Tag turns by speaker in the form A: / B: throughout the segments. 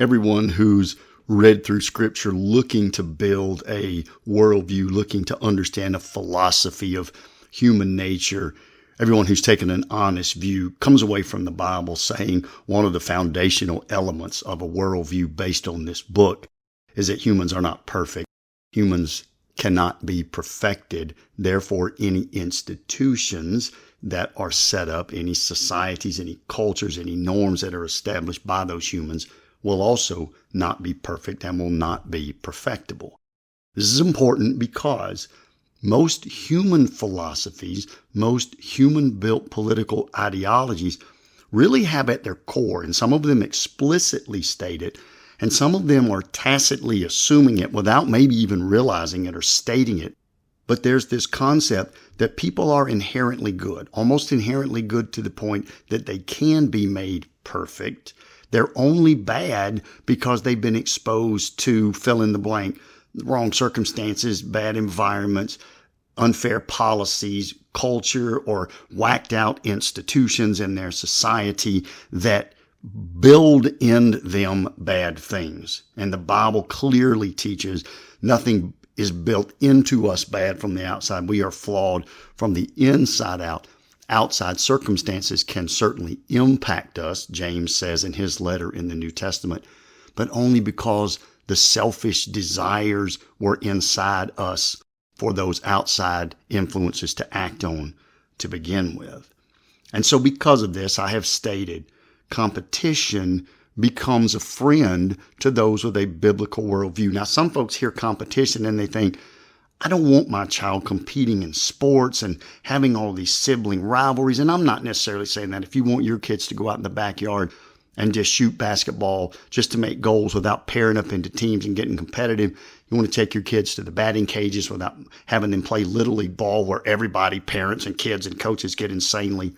A: Everyone who's read through Scripture looking to build a worldview, looking to understand a philosophy of human nature, everyone who's taken an honest view comes away from the Bible saying one of the foundational elements of a worldview based on this book is that humans are not perfect. Humans cannot be perfected. Therefore, any institutions that are set up, any societies, any cultures, any norms that are established by those humans will also not be perfect and will not be perfectible. This is important because most human philosophies, most human-built political ideologies really have at their core, and some of them explicitly state it, and some of them are tacitly assuming it without maybe even realizing it or stating it. But there's this concept that people are inherently good, almost inherently good to the point that they can be made perfect. They're only bad because they've been exposed to fill in the blank, wrong circumstances, bad environments, unfair policies, culture, or whacked out institutions in their society that build in them bad things. And the Bible clearly teaches nothing is built into us bad from the outside. We are flawed from the inside out. Outside circumstances can certainly impact us, James says in his letter in the New Testament, but only because the selfish desires were inside us for those outside influences to act on to begin with. And so because of this, I have stated competition becomes a friend to those with a biblical worldview. Now, some folks hear competition and they think, I don't want my child competing in sports and having all these sibling rivalries. And I'm not necessarily saying that. If you want your kids to go out in the backyard and just shoot basketball just to make goals without pairing up into teams and getting competitive, you want to take your kids to the batting cages without having them play Little League ball where everybody, parents and kids and coaches, get insanely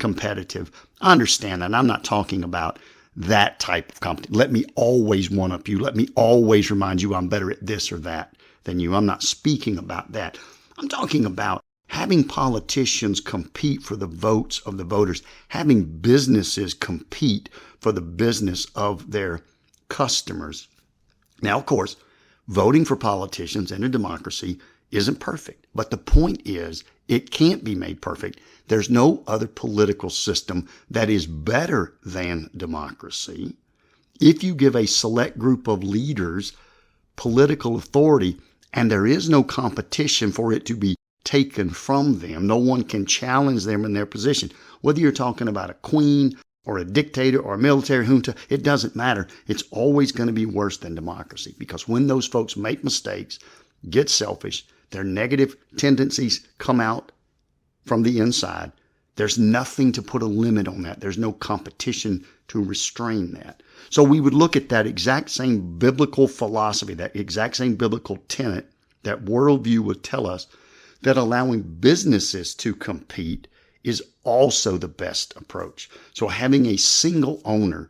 A: competitive. I understand that. I'm not talking about that type of competition. Let me always one-up you. Let me always remind you I'm better at this or that than you. I'm not speaking about that. I'm talking about having politicians compete for the votes of the voters, having businesses compete for the business of their customers. Now, of course, voting for politicians in a democracy isn't perfect, but the point is it can't be made perfect. There's no other political system that is better than democracy. If you give a select group of leaders political authority and there is no competition for it to be taken from them, no one can challenge them in their position, whether you're talking about a queen or a dictator or a military junta, it doesn't matter. It's always going to be worse than democracy because when those folks make mistakes, get selfish, their negative tendencies come out from the inside, there's nothing to put a limit on that. There's no competition to restrain that. So we would look at that exact same biblical philosophy, that exact same biblical tenet, that worldview would tell us that allowing businesses to compete is also the best approach. So having a single owner,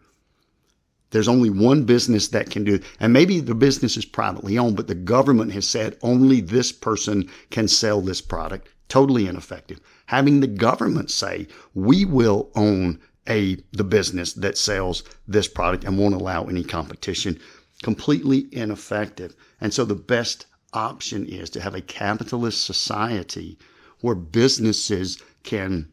A: there's only one business that can do it. And maybe the business is privately owned, but the government has said only this person can sell this product. Totally ineffective. Having the government say, we will own the business that sells this product and won't allow any competition, completely ineffective. And so the best option is to have a capitalist society where businesses can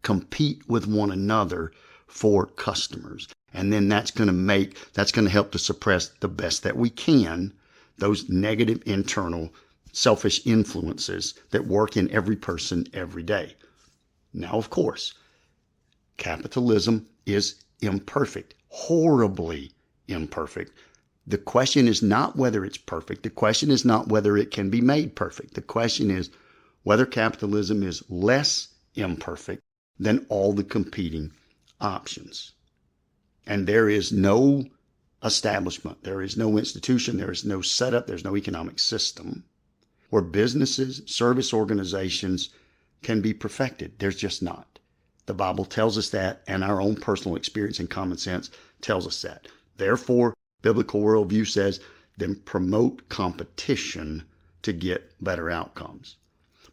A: compete with one another for customers. And then that's going to help to suppress the best that we can, those negative internal selfish influences that work in every person every day. Now, of course, capitalism is imperfect, horribly imperfect. The question is not whether it's perfect. The question is not whether it can be made perfect. The question is whether capitalism is less imperfect than all the competing options. And there is no establishment, there is no institution, there is no setup, there's no economic system where businesses, service organizations can be perfected. There's just not. The Bible tells us that, and our own personal experience and common sense tells us that. Therefore, biblical worldview says, then promote competition to get better outcomes.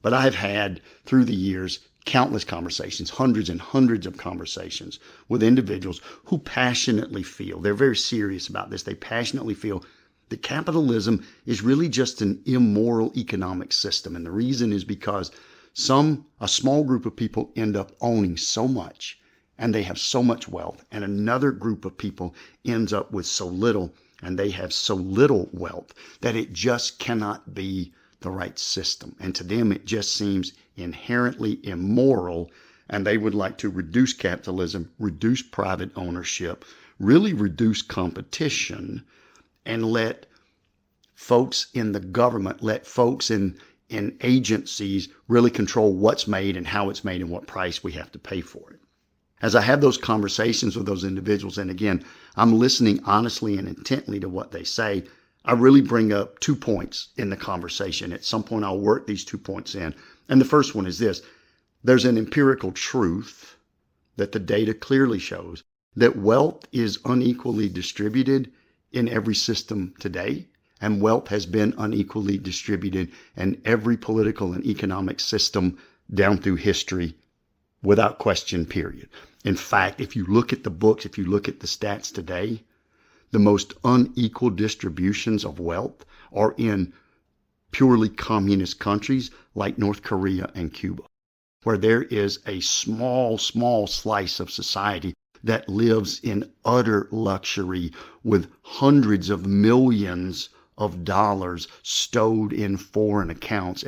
A: But I have had, through the years, countless conversations, hundreds and hundreds of conversations with individuals who passionately feel, they're very serious about this, they passionately feel that capitalism is really just an immoral economic system. And the reason is because a small group of people end up owning so much and they have so much wealth, and another group of people ends up with so little and they have so little wealth that it just cannot be the right system. And to them, it just seems inherently immoral, and they would like to reduce capitalism, reduce private ownership, really reduce competition, and let folks in the government, let folks in agencies really control what's made and how it's made and what price we have to pay for it. As I have those conversations with those individuals, and again, I'm listening honestly and intently to what they say, I really bring up 2 points in the conversation. At some point, I'll work these 2 points in. And the first one is this. There's an empirical truth that the data clearly shows that wealth is unequally distributed in every system today, and wealth has been unequally distributed in every political and economic system down through history, without question, period. In fact, if you look at the books, if you look at the stats today, the most unequal distributions of wealth are in purely communist countries like North Korea and Cuba, where there is a small slice of society that lives in utter luxury with hundreds of millions of dollars stowed in foreign accounts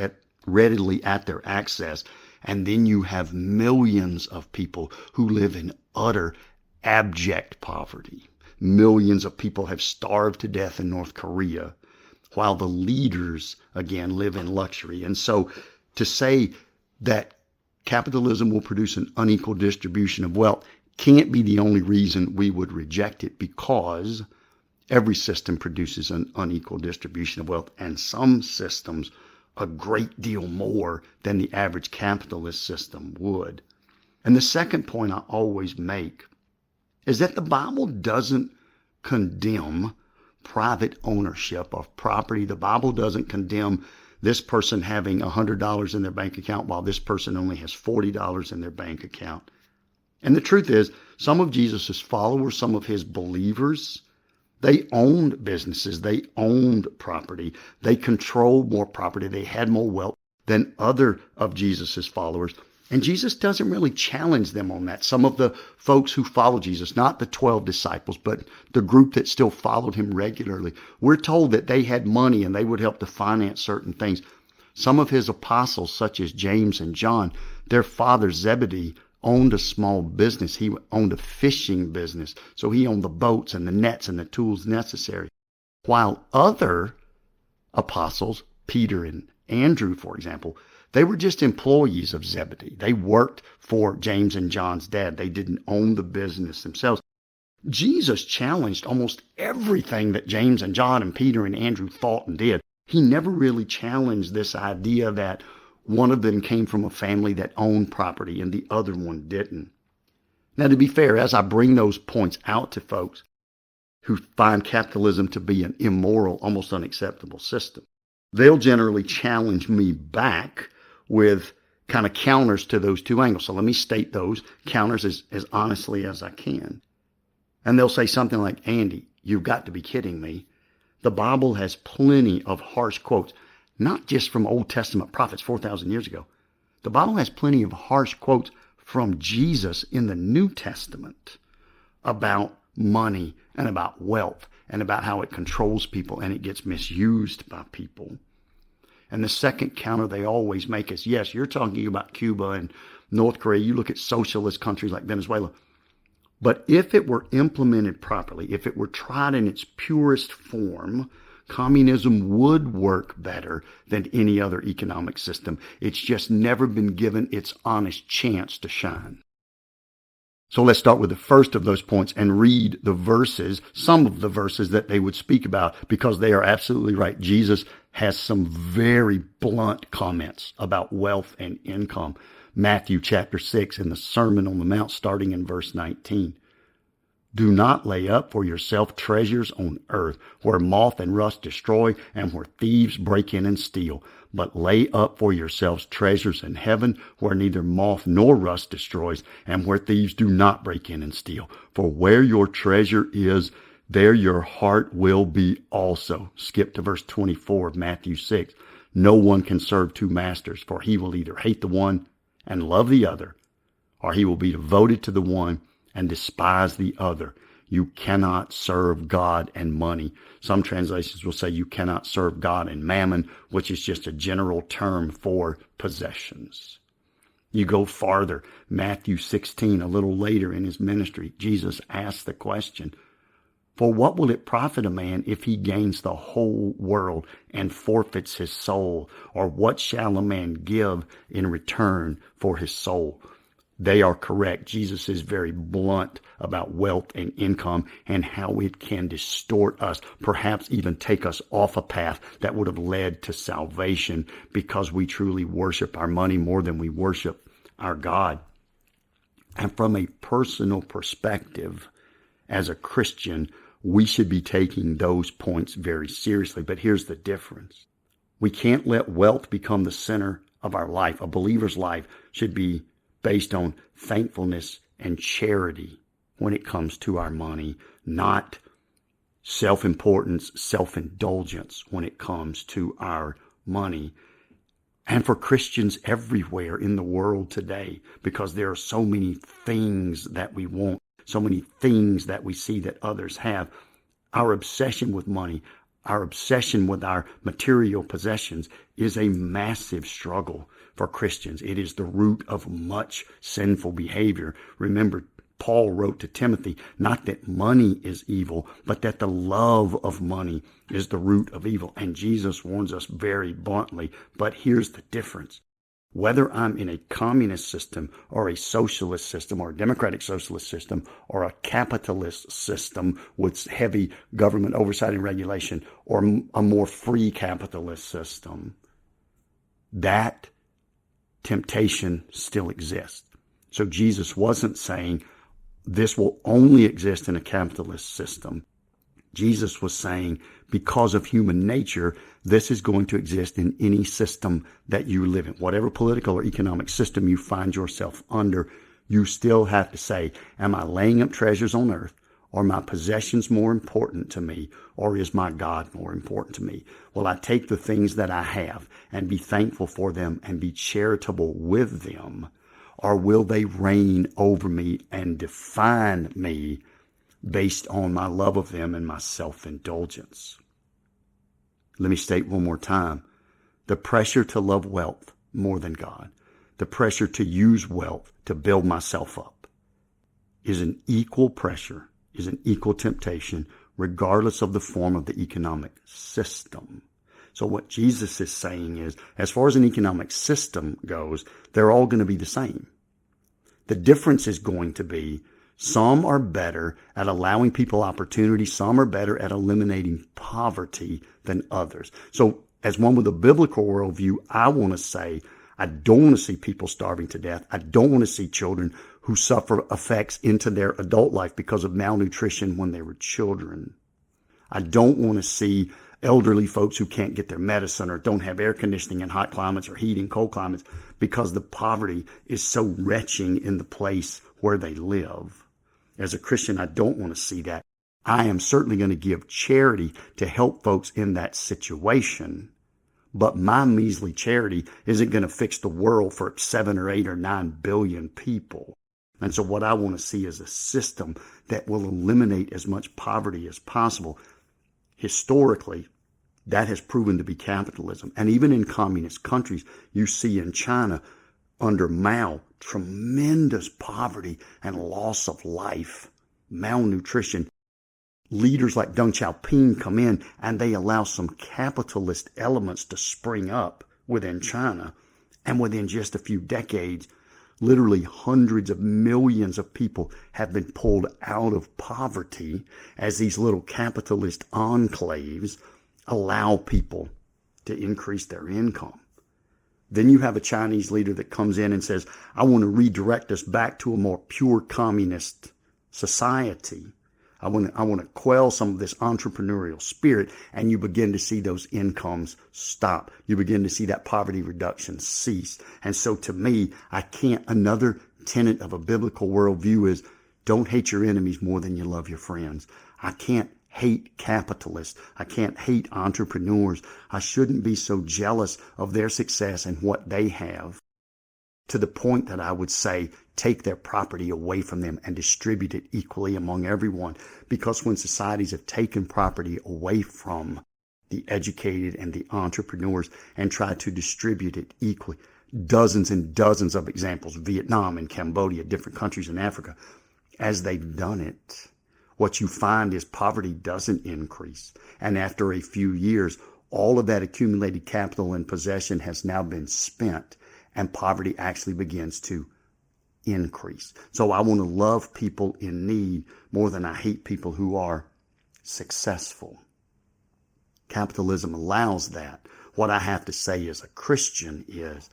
A: readily at their access. And then you have millions of people who live in utter abject poverty. Millions of people have starved to death in North Korea, while the leaders, again, live in luxury. And so to say that capitalism will produce an unequal distribution of wealth can't be the only reason we would reject it, because every system produces an unequal distribution of wealth, and some systems a great deal more than the average capitalist system would. And the second point I always make is that the Bible doesn't condemn private ownership of property. The Bible doesn't condemn this person having $100 in their bank account while this person only has $40 in their bank account. And the truth is, some of Jesus' followers, some of his believers, they owned businesses, they owned property, they controlled more property, they had more wealth than other of Jesus' followers. And Jesus doesn't really challenge them on that. Some of the folks who follow Jesus, not the 12 disciples, but the group that still followed him regularly, we're told that they had money and they would help to finance certain things. Some of his apostles, such as James and John, their father Zebedee owned a small business. He owned a fishing business. So he owned the boats and the nets and the tools necessary. While other apostles, Peter and Andrew, for example, they were just employees of Zebedee. They worked for James and John's dad. They didn't own the business themselves. Jesus challenged almost everything that James and John and Peter and Andrew thought and did. He never really challenged this idea that one of them came from a family that owned property and the other one didn't. Now, to be fair, as I bring those points out to folks who find capitalism to be an immoral, almost unacceptable system, they'll generally challenge me back with kind of counters to those two angles. So let me state those counters as honestly as I can. And they'll say something like, Andy, you've got to be kidding me. The Bible has plenty of harsh quotes, not just from Old Testament prophets 4,000 years ago. The Bible has plenty of harsh quotes from Jesus in the New Testament about money and about wealth and about how it controls people and it gets misused by people. And the second counter they always make is, yes, you're talking about Cuba and North Korea. You look at socialist countries like Venezuela. But if it were implemented properly, if it were tried in its purest form, communism would work better than any other economic system. It's just never been given its honest chance to shine. So let's start with the first of those points and read the verses, some of the verses that they would speak about, because they are absolutely right. Jesus has some very blunt comments about wealth and income. Matthew chapter 6 in the Sermon on the Mount, starting in verse 19. Do not lay up for yourself treasures on earth, where moth and rust destroy, and where thieves break in and steal. But lay up for yourselves treasures in heaven, where neither moth nor rust destroys, and where thieves do not break in and steal. For where your treasure is, there your heart will be also. Skip to verse 24 of Matthew 6. No one can serve two masters, for he will either hate the one and love the other, or he will be devoted to the one and despise the other. You cannot serve God and money. Some translations will say you cannot serve God and mammon, which is just a general term for possessions. You go farther, Matthew 16, a little later in his ministry, Jesus asked the question, for what will it profit a man if he gains the whole world and forfeits his soul? Or what shall a man give in return for his soul? They are correct. Jesus is very blunt about wealth and income and how it can distort us, perhaps even take us off a path that would have led to salvation because we truly worship our money more than we worship our God. And from a personal perspective, as a Christian, we should be taking those points very seriously. But here's the difference. We can't let wealth become the center of our life. A believer's life should be based on thankfulness and charity when it comes to our money, not self-importance, self-indulgence when it comes to our money. And for Christians everywhere in the world today, because there are so many things that we want, so many things that we see that others have, our obsession with money, our obsession with our material possessions is a massive struggle for Christians. It is the root of much sinful behavior. Remember, Paul wrote to Timothy, not that money is evil, but that the love of money is the root of evil. And Jesus warns us very bluntly. But here's the difference. Whether I'm in a communist system or a socialist system or a democratic socialist system or a capitalist system with heavy government oversight and regulation or a more free capitalist system, that temptation still exists. So Jesus wasn't saying this will only exist in a capitalist system. Jesus was saying, because of human nature, this is going to exist in any system that you live in. Whatever political or economic system you find yourself under, you still have to say, am I laying up treasures on earth? Are my possessions more important to me? Or is my God more important to me? Will I take the things that I have and be thankful for them and be charitable with them? Or will they reign over me and define me based on my love of them and my self-indulgence? Let me state one more time. The pressure to love wealth more than God, the pressure to use wealth to build myself up, is an equal pressure, is an equal temptation, regardless of the form of the economic system. So what Jesus is saying is, as far as an economic system goes, they're all going to be the same. The difference is going to be some are better at allowing people opportunity. Some are better at eliminating poverty than others. So as one with a biblical worldview, I want to say, I don't want to see people starving to death. I don't want to see children who suffer effects into their adult life because of malnutrition when they were children. I don't want to see elderly folks who can't get their medicine or don't have air conditioning in hot climates or heat in cold climates because the poverty is so wretching in the place where they live. As a Christian, I don't want to see that. I am certainly going to give charity to help folks in that situation. But my measly charity isn't going to fix the world for 7 or 8 or 9 billion people. And so what I want to see is a system that will eliminate as much poverty as possible. Historically, that has proven to be capitalism. And even in communist countries, you see in China, under Mao, tremendous poverty and loss of life, malnutrition. Leaders like Deng Xiaoping come in and they allow some capitalist elements to spring up within China. And within just a few decades, literally hundreds of millions of people have been pulled out of poverty as these little capitalist enclaves allow people to increase their income. Then you have a Chinese leader that comes in and says, I want to redirect us back to a more pure communist society. I want to quell some of this entrepreneurial spirit, and you begin to see those incomes stop. You begin to see that poverty reduction cease. And so to me, another tenet of a biblical worldview is don't hate your enemies more than you love your friends. I can't hate capitalists. I can't hate entrepreneurs. I shouldn't be so jealous of their success and what they have, to the point that I would say take their property away from them and distribute it equally among everyone. Because when societies have taken property away from the educated and the entrepreneurs and tried to distribute it equally, dozens and dozens of examples, Vietnam and Cambodia, different countries in Africa, as they've done it, what you find is poverty doesn't increase. And after a few years, all of that accumulated capital and possession has now been spent, and poverty actually begins to increase. So I want to love people in need more than I hate people who are successful. Capitalism allows that. What I have to say as a Christian is,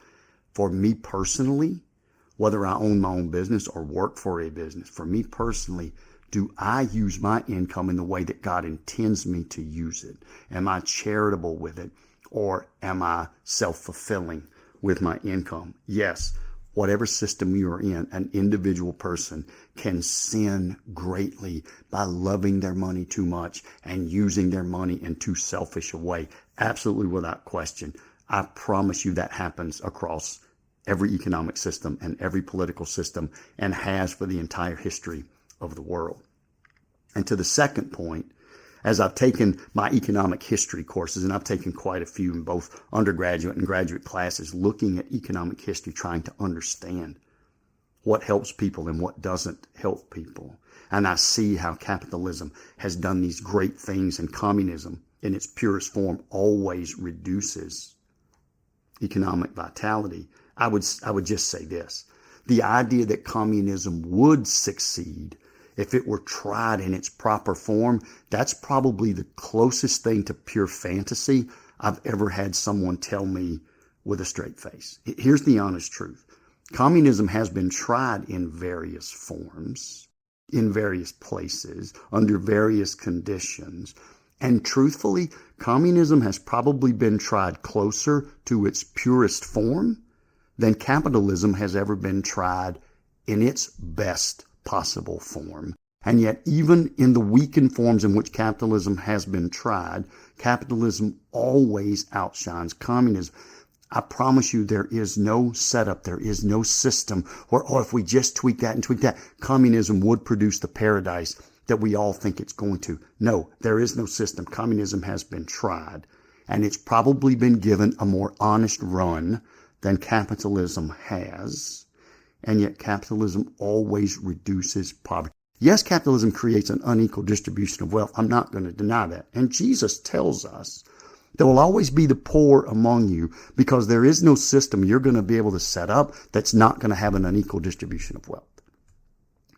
A: for me personally, whether I own my own business or work for a business, for me personally, do I use my income in the way that God intends me to use it? Am I charitable with it, or am I self-fulfilling with my income? Yes, whatever system you are in, an individual person can sin greatly by loving their money too much and using their money in too selfish a way. Absolutely, without question. I promise you that happens across every economic system and every political system, and has for the entire history of the world. And to the second point, as I've taken my economic history courses, and I've taken quite a few in both undergraduate and graduate classes, looking at economic history, trying to understand what helps people and what doesn't help people. And I see how capitalism has done these great things, and communism in its purest form always reduces economic vitality. I would just say this. The idea that communism would succeed if it were tried in its proper form, that's probably the closest thing to pure fantasy I've ever had someone tell me with a straight face. Here's the honest truth. Communism has been tried in various forms, in various places, under various conditions. And truthfully, communism has probably been tried closer to its purest form than capitalism has ever been tried in its best possible form. And yet, even in the weakened forms in which capitalism has been tried, capitalism always outshines communism. I promise you, there is no setup, there is no system where, if we just tweak that and tweak that, communism would produce the paradise that we all think it's going to. No, there is no system. Communism has been tried, and it's probably been given a more honest run than capitalism has. And yet capitalism always reduces poverty. Yes, capitalism creates an unequal distribution of wealth. I'm not going to deny that. And Jesus tells us there will always be the poor among you, because there is no system you're going to be able to set up that's not going to have an unequal distribution of wealth.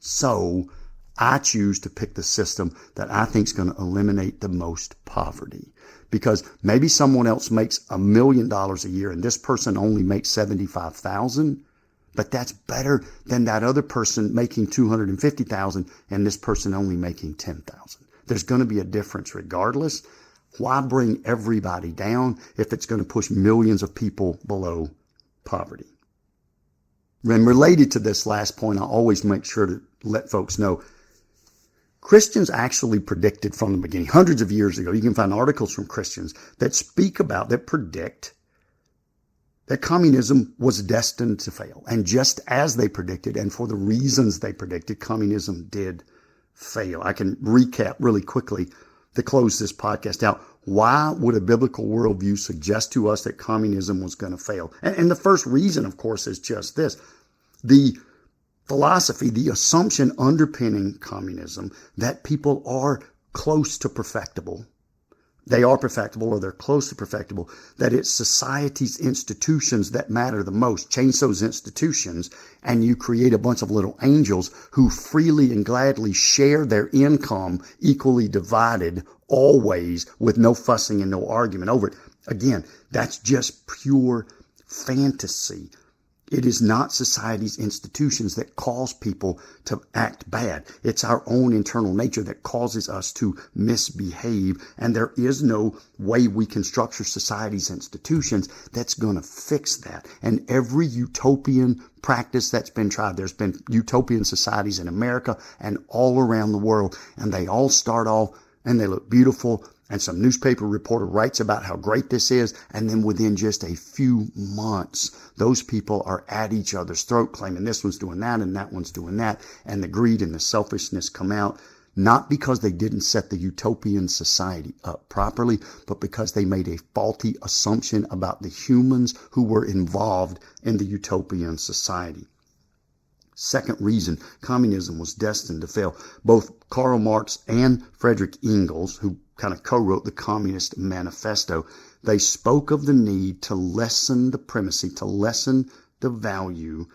A: So I choose to pick the system that I think is going to eliminate the most poverty. Because maybe someone else makes $1 million a year and this person only makes $75,000, but that's better than that other person making $250,000 and this person only making $10,000. There's going to be a difference regardless. Why bring everybody down if it's going to push millions of people below poverty? And related to this last point, I always make sure to let folks know, Christians actually predicted from the beginning, hundreds of years ago, you can find articles from Christians that predict that communism was destined to fail. And just as they predicted, and for the reasons they predicted, communism did fail. I can recap really quickly to close this podcast out. Why would a biblical worldview suggest to us that communism was going to fail? And the first reason, of course, is just this. The philosophy, the assumption underpinning communism, that people are close to perfectible. They are perfectible, or they're close to perfectible, that it's society's institutions that matter the most. Change those institutions, and you create a bunch of little angels who freely and gladly share their income equally divided, always, with no fussing and no argument over it. Again, that's just pure fantasy. It is not society's institutions that cause people to act bad. It's our own internal nature that causes us to misbehave. And there is no way we can structure society's institutions that's going to fix that. And every utopian practice that's been tried, there's been utopian societies in America and all around the world. And they all start off and they look beautiful. And some newspaper reporter writes about how great this is. And then within just a few months, those people are at each other's throat claiming this one's doing that and that one's doing that. And the greed and the selfishness come out, not because they didn't set the utopian society up properly, but because they made a faulty assumption about the humans who were involved in the utopian society. Second reason communism was destined to fail. Both Karl Marx and Friedrich Engels, who kind of co-wrote the Communist Manifesto, they spoke of the need to lessen the primacy, to lessen the value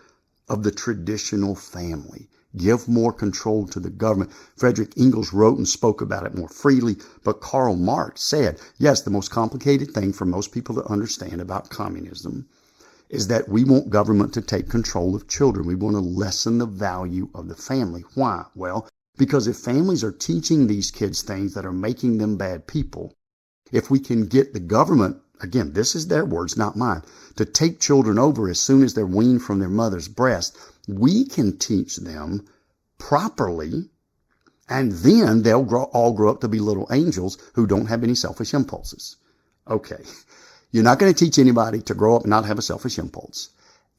A: of the traditional family, give more control to the government. Friedrich Engels wrote and spoke about it more freely, but Karl Marx said, yes, the most complicated thing for most people to understand about communism is that we want government to take control of children. We want to lessen the value of the family. Why? Well, because if families are teaching these kids things that are making them bad people, if we can get the government, again, this is their words, not mine, to take children over as soon as they're weaned from their mother's breast, we can teach them properly, and then they'll all grow up to be little angels who don't have any selfish impulses. Okay. You're not going to teach anybody to grow up and not have a selfish impulse.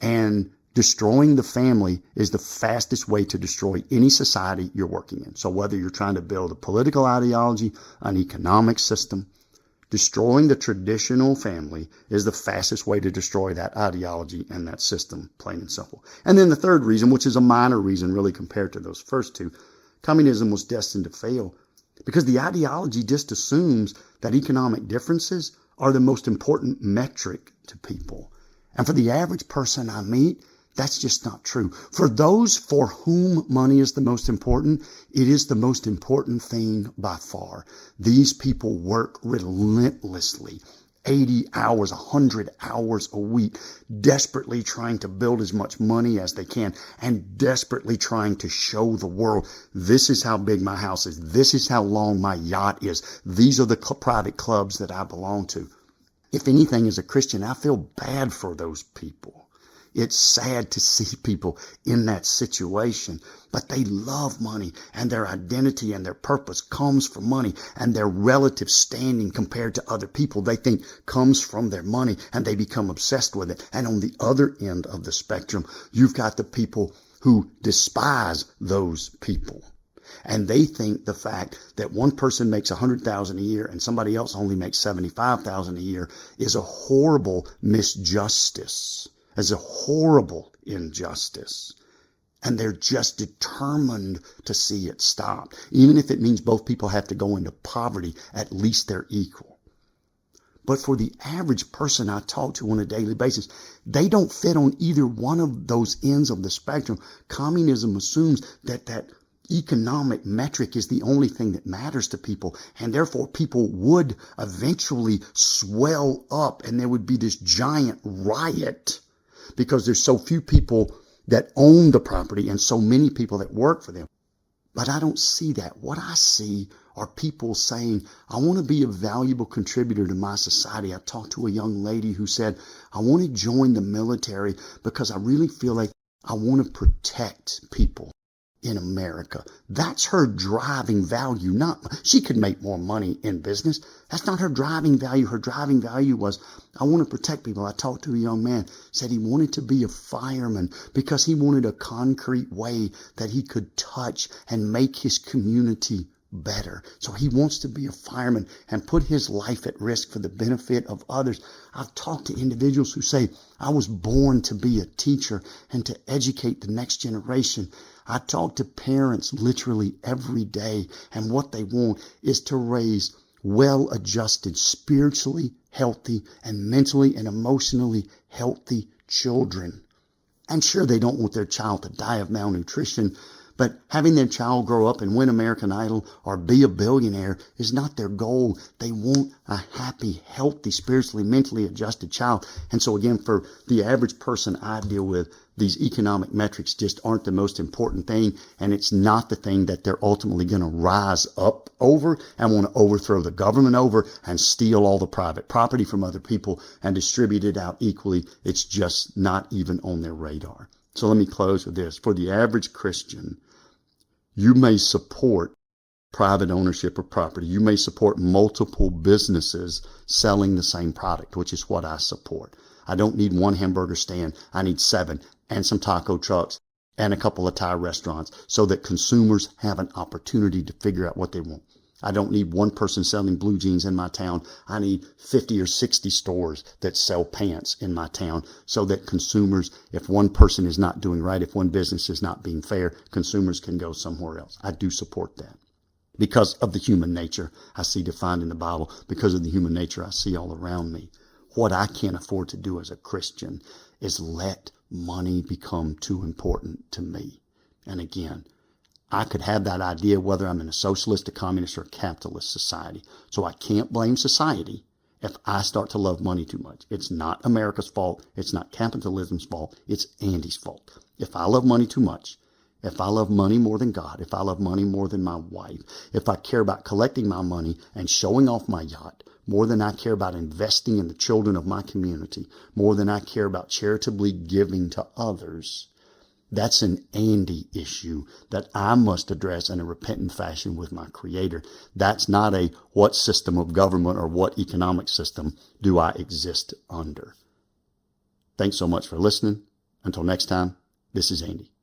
A: And destroying the family is the fastest way to destroy any society you're working in. So whether you're trying to build a political ideology, an economic system, destroying the traditional family is the fastest way to destroy that ideology and that system, plain and simple. And then the third reason, which is a minor reason really compared to those first two, communism was destined to fail because the ideology just assumes that economic differences are the most important metric to people. And for the average person I meet, that's just not true. For those for whom money is the most important, it is the most important thing by far. These people work relentlessly, 80 hours, 100 hours a week, desperately trying to build as much money as they can and desperately trying to show the world, this is how big my house is. This is how long my yacht is. These are the private clubs that I belong to. If anything, as a Christian, I feel bad for those people. It's sad to see people in that situation, but they love money and their identity and their purpose comes from money, and their relative standing compared to other people they think comes from their money, and they become obsessed with it. And on the other end of the spectrum, you've got the people who despise those people. And they think the fact that one person makes $100,000 a year and somebody else only makes $75,000 a year is a horrible misjustice. As a horrible injustice. And they're just determined to see it stopped. Even if it means both people have to go into poverty, at least they're equal. But for the average person I talk to on a daily basis, they don't fit on either one of those ends of the spectrum. Communism assumes that that economic metric is the only thing that matters to people, and therefore people would eventually swell up and there would be this giant riot because there's so few people that own the property and so many people that work for them. But I don't see that. What I see are people saying, I want to be a valuable contributor to my society. I talked to a young lady who said, I want to join the military because I really feel like I want to protect people in America. That's her driving value. She could make more money in business. That's not her driving value. Her driving value was, I want to protect people. I talked to a young man, said he wanted to be a fireman because he wanted a concrete way that he could touch and make his community better. So he wants to be a fireman and put his life at risk for the benefit of others. I've talked to individuals who say, I was born to be a teacher and to educate the next generation. I talk to parents literally every day, and what they want is to raise well-adjusted, spiritually healthy, and mentally and emotionally healthy children. And sure, they don't want their child to die of malnutrition, But having their child grow up and win American Idol or be a billionaire is not their goal. They want a happy, healthy, spiritually, mentally adjusted child. And so again, for the average person I deal with, these economic metrics just aren't the most important thing. And it's not the thing that they're ultimately going to rise up over and want to overthrow the government over and steal all the private property from other people and distribute it out equally. It's just not even on their radar. So let me close with this. For the average Christian, you may support private ownership of property. You may support multiple businesses selling the same product, which is what I support. I don't need one hamburger stand. I need 7 and some taco trucks and a couple of Thai restaurants so that consumers have an opportunity to figure out what they want. I don't need one person selling blue jeans in my town. I need 50 or 60 stores that sell pants in my town so that consumers, if one person is not doing right, if one business is not being fair, consumers can go somewhere else. I do support that because of the human nature I see defined in the Bible, because of the human nature I see all around me. What I can't afford to do as a Christian is let money become too important to me. And again, I could have that idea whether I'm in a socialist, a communist, or a capitalist society. So I can't blame society if I start to love money too much. It's not America's fault. It's not capitalism's fault. It's Andy's fault. If I love money too much, if I love money more than God, if I love money more than my wife, if I care about collecting my money and showing off my yacht more than I care about investing in the children of my community, more than I care about charitably giving to others, that's an Andy issue that I must address in a repentant fashion with my Creator. That's not a what system of government or what economic system do I exist under. Thanks so much for listening. Until next time, this is Andy.